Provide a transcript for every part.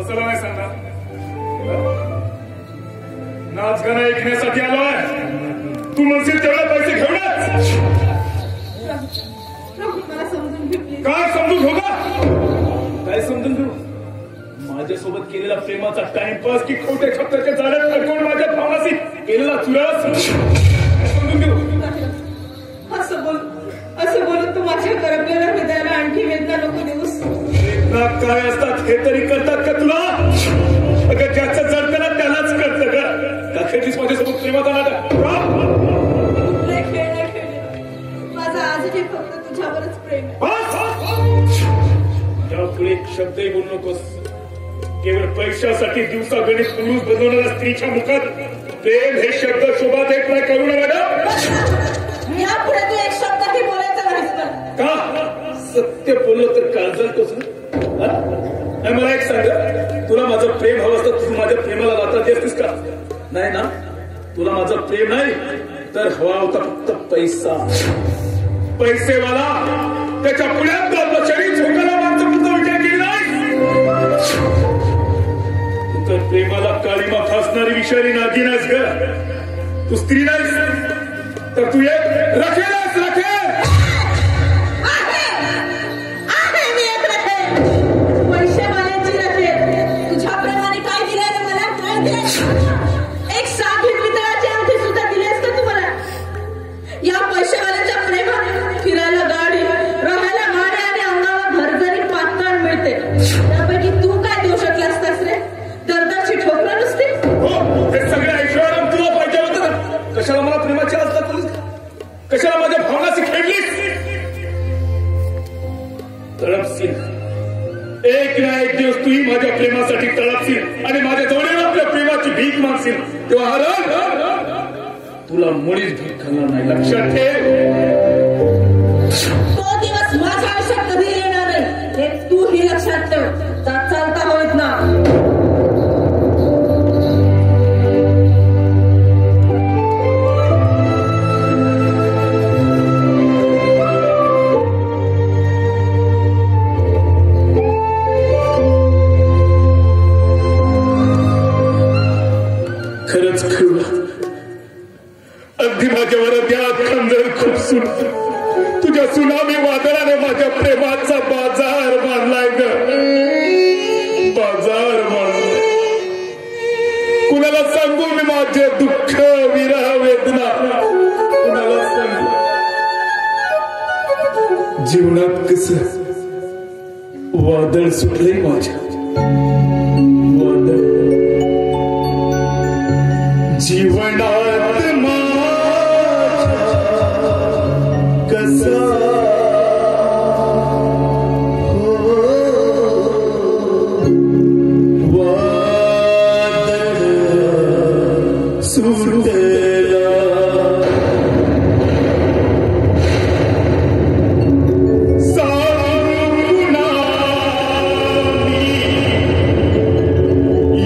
बसायला नाही सांगणार. नाच गाणं ऐकण्यासाठी आलोय. तू म्हणशील तेवढे पैसे घेऊनच. काय समजून घेऊ का? काय समजून घेऊ? माझ्यासोबत केलेला प्रेमाचा टाइमपास की खोटे खपऱ्याच्या जाळ्यात अडकून माझ्या भावनाशी केलेला चुरास समजून घेऊ. असं बोलून तू माझ्या करपलेल्या हृदयाला आणखी वेदना नको देऊस. वेदना काय असतात हे तरी करतात का तुला? अगं ज्याचं जडतं ना त्यालाच कळतं ग. का खेळलीस माझ्यासोबत प्रेमाचा नाटक? कुठले खेळ नाही खेळले. माझं आजही फक्त तुझ्यावरच प्रेम आहे. यापुढे एक शब्दही बोलू नकोस. केवळ पैशासाठी दिवसा गणित पुरुष बनवणाऱ्या स्त्रीच्या मुखात प्रेम हे शब्द शोभा देत नाही. करू ना मॅडम. यापुढे तू एक शब्दही बोलायचा नाहीस. का? सत्य बोललो तर काळजालतोस ना? नाही मला एक सांग, तुला माझं प्रेम हवं असतं तू माझ्या प्रेमाला लाथा देतेस का? नाही ना. तुला माझं प्रेम नाही तर हवा होता फक्त पैसा. पैसेवाला त्याच्या पुण्यात शरीर झोकायला माणसं पुढचा विचार केला नाही. तू तर प्रेमाला काळीमा फासणारी विषारी नागिनास ग. तू स्त्री नाहीस तर तू एक रखेल आहेस. रखेल पैशावाल्याची रखेल. तुझ्या प्रेमाने काय दिलंय ना मला? काय दिलंय? एक साधी पितळाची अंगठी सुद्धा दिली असतं तू मला. या पैशावाल्याच्या प्रेमात फिरायला गाडी, राहायला गाडी आणि अंगावर भरजरी पातळ मिळते. त्यापैकी तू काय देऊ शकला असतास रे? दरदरची ठोकरं नुसती. हो, हे सगळं ऐश्वर्य तुला पाहिजे होतं ना. कशाला मला प्रेमाची असतात तुला? कशाला माझ्या भावनाशी खेळलीस? तळपशील एक ना एक दिवस तूही माझ्या प्रेमासाठी तळपशील आणि माझ्या जवळ आपल्या प्रेमाची भीक मागशील. तेव्हा तुला मुळीच भीक घालणार नाही. लक्षात ठेव. तो दिवस माझ्या आयुष्यात कधी येणार नाही हे तूही लक्षात ठेव. चालता होईत ना. खरंच खरं अगदी माझ्यावर द्यात खंजर खूप सुट. तुझ्या सुनामी वादळाने माझ्या प्रेमाचा बाजार बांधलाय ग. बाजार बांधलाय. कुणाला सांगू मी माझे दुःख विरह वेदना? कुणाला सांगू? जीवनात कसं वादळ सुटले माझ्या. वादळ जीवनात माझ्या कसा वादळ सुटला. सांगू ना मी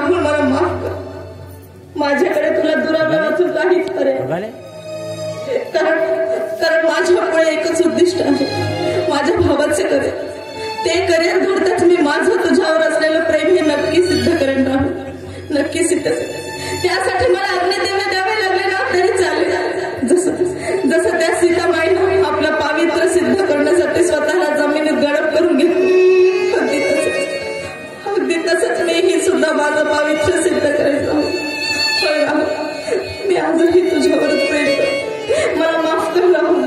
राहुल मला माफ कर. माझ्याकडे तुला दुरावा वाचून काहीच पर्याय. कारण माझ्यापुढे एकच उद्दिष्ट आहे, माझ्या भावाचे करेल. ते करेल घडताच मी माझं तुझ्यावर असलेलं प्रेम हे नक्की सिद्ध करेन राहुल, नक्की सिद्ध करेन. त्यासाठी मला अग्निदेव द्यावे लागले ना तरी चालेल. जसं त्या सीतामाईनं आपलं पावित्र्य सिद्ध करण्यासाठी स्वतःला जमिनीत गडप करून घेतलं, अगदी तसंच मीही सुद्धा माझं पावित्र्य सिद्ध करेन राहुल. मी आजही तुझ्यावरच प्रेम करते, मला माफ कर राहुल.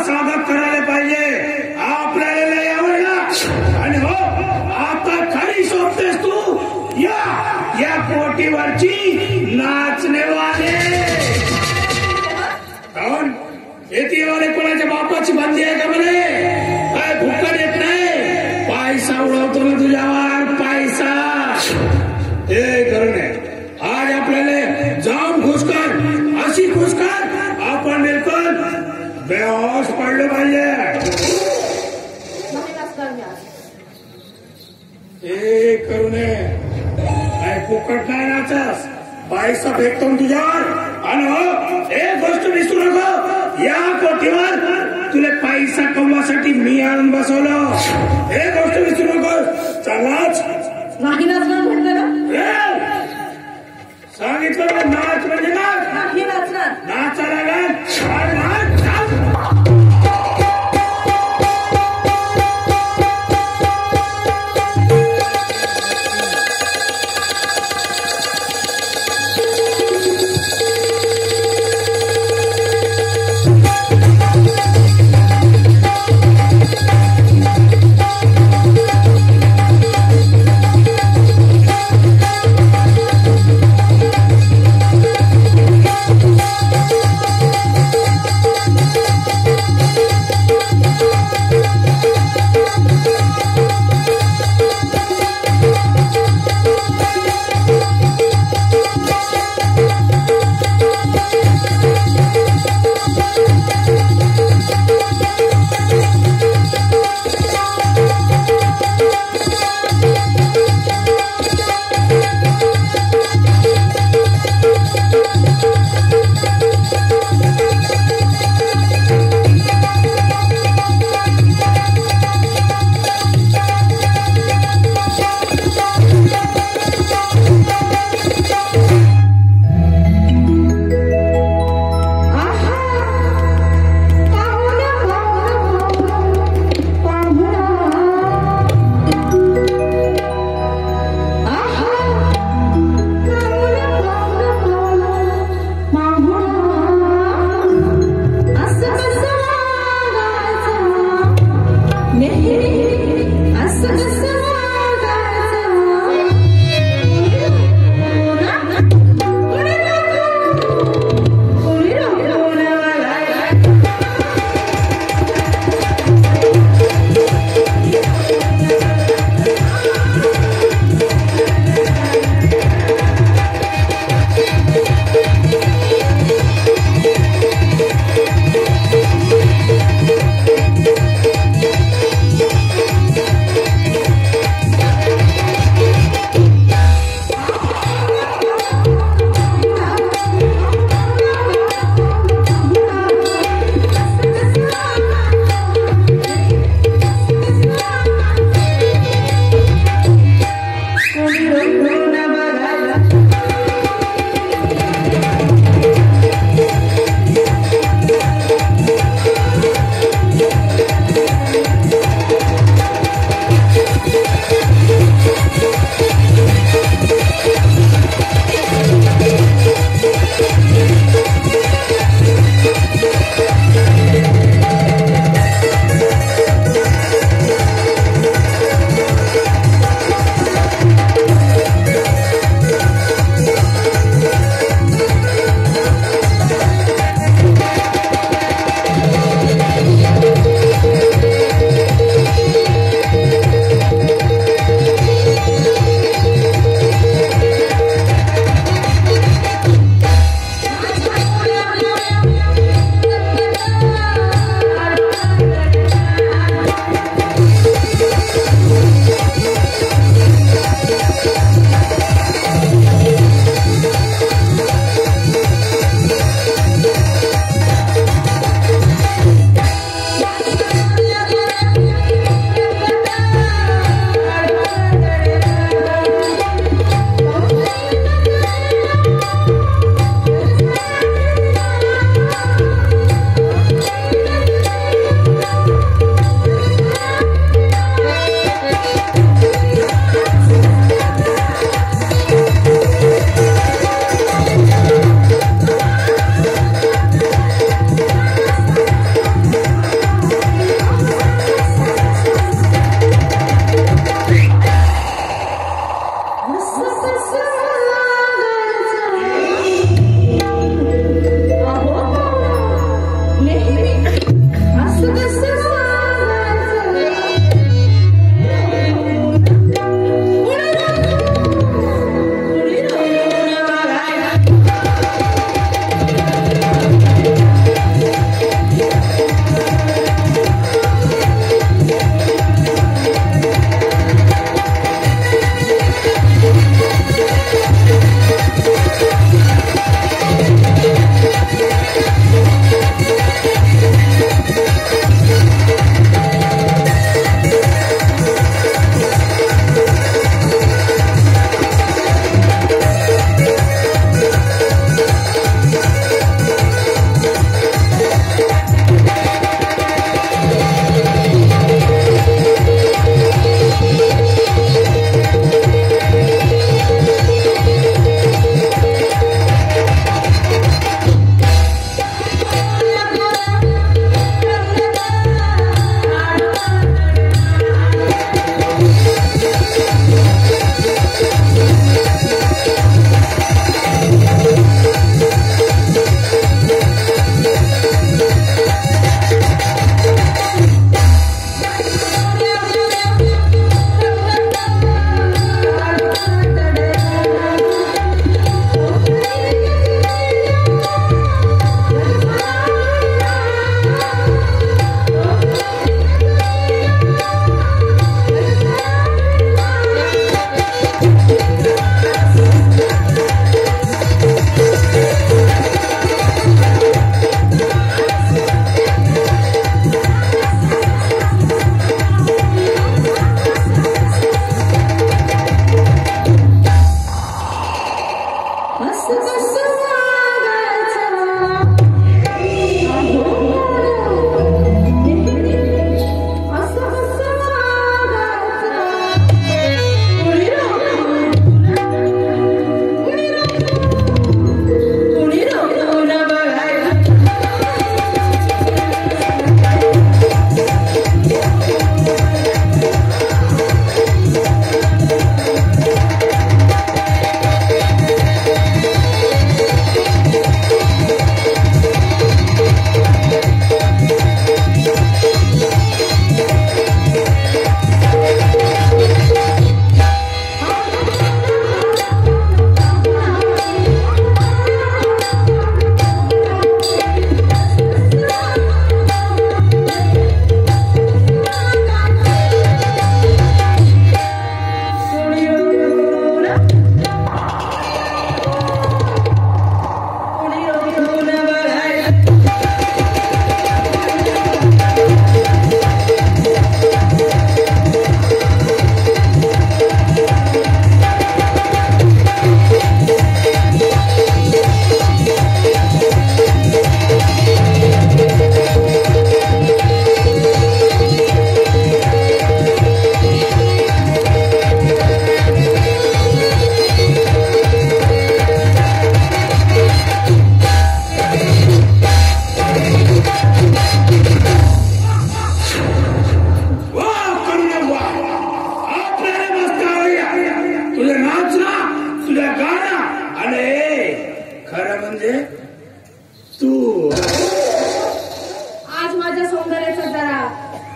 स्वागत करायला पाहिजे आपल्याला यावं. आणि हो आता खरी शोधतेस तू या कोटीवरची नाचणेवाले. काऊन शेतीवाले कोणाच्या बापाची बंदी आहे का म्हणे? काय फुकट येत नाही, पैसा उडवतो ना तुझ्यावर पैसा. हे करणे आज आपल्याला जाऊन खुश कर, अशी खुश कर आपण बिलकुल बेहोश पडलं पाहिजे. हे करू नये, काय फुकट नाही नाचस, पैसा फेकतो तुझ्यावर. आणि हो एक गोष्ट विसरू नको, या कोटीवर तुला पैसा कमवासाठी मी आणून बसवलं. हे गोष्ट विसरू नको. चलाच नाही नाचणार म्हटलं ना, सांगितलं नाच म्हणजे नाच. नाही नाचणार, नाचायला नाच.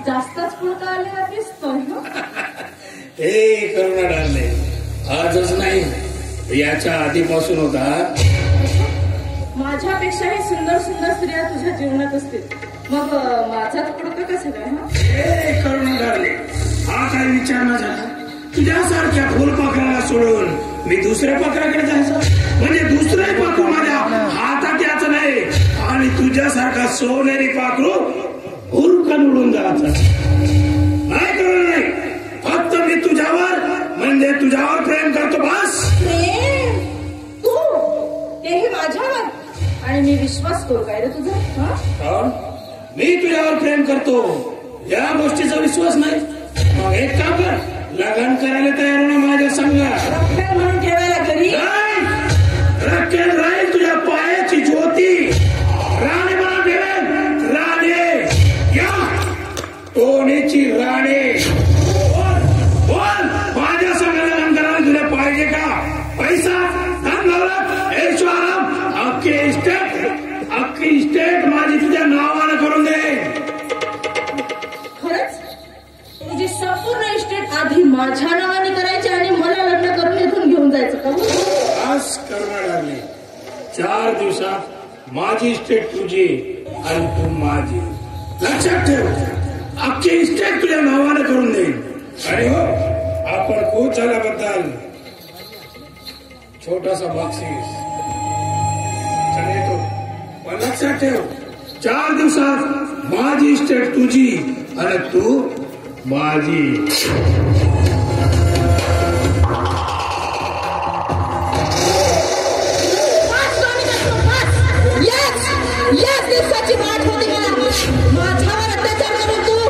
जास्तच पुढे आलेला दिसतोय. हे करुणा डारले, आजच नाही याच्या आधीपासून होता. माझ्यापेक्षाही सुंदर सुंदर स्त्रिया तुझ्या जीवनात असतील, मग माझा तुकडा कसं काय? हे करुणा डारले, हा काय विचार न झाला? तुझ्यासारख्या फुलपाखराला सोडून मी दुसऱ्या पाखराकडे जायचं म्हणजे दुसरंही पाखरू माझ्या हातात याचं नाही, आणि तुझ्यासारखा सोनेरी पाखरू हुरकन उडून जायचं नाही. कळलं नाही? फक्त मी तुझ्यावर म्हणजे तुझ्यावर प्रेम करतो बस. प्रेम? तू तेही माझ्यावर? आणि मी विश्वास करू काय रे तुझा? मी तुझ्यावर प्रेम करतो या गोष्टीचा विश्वास नाही? मग एक काम कर, लग्न करायला तयार होणं माझ्या संग. रक्कल म्हणून ठेवायला घरी रक्कल राहील तुझ्या पायाची ज्योती, राणी म्हणून ठेवेल. राणे या टोणीची राणे. बोल, माझ्या संग लग्न करायला तुला पाहिजे का? पैसा धन दौलत ऐश्वर्य अख्खी इस्टेट माझी तुझ्या नावानं करून दे. खरंच तुझी संपूर्ण इस्टेट आधी माझ्या नावाने करायची आणि मला लग्न करून इथून घेऊन जायचं का? बस करणार लागली. 4 दिवसात माझी इस्टेट तुझी आणि तू माझी. लक्षात ठेव, अख्खी इस्टेट तुझ्या नावानं करून देईन. आणि हो, आपण खुश झाल्याबद्दल छोटासा बक्षीस येतो. पण लक्षात ठेव, 4 दिवसात माझी इस्टेट तुझी आणि तू माझी.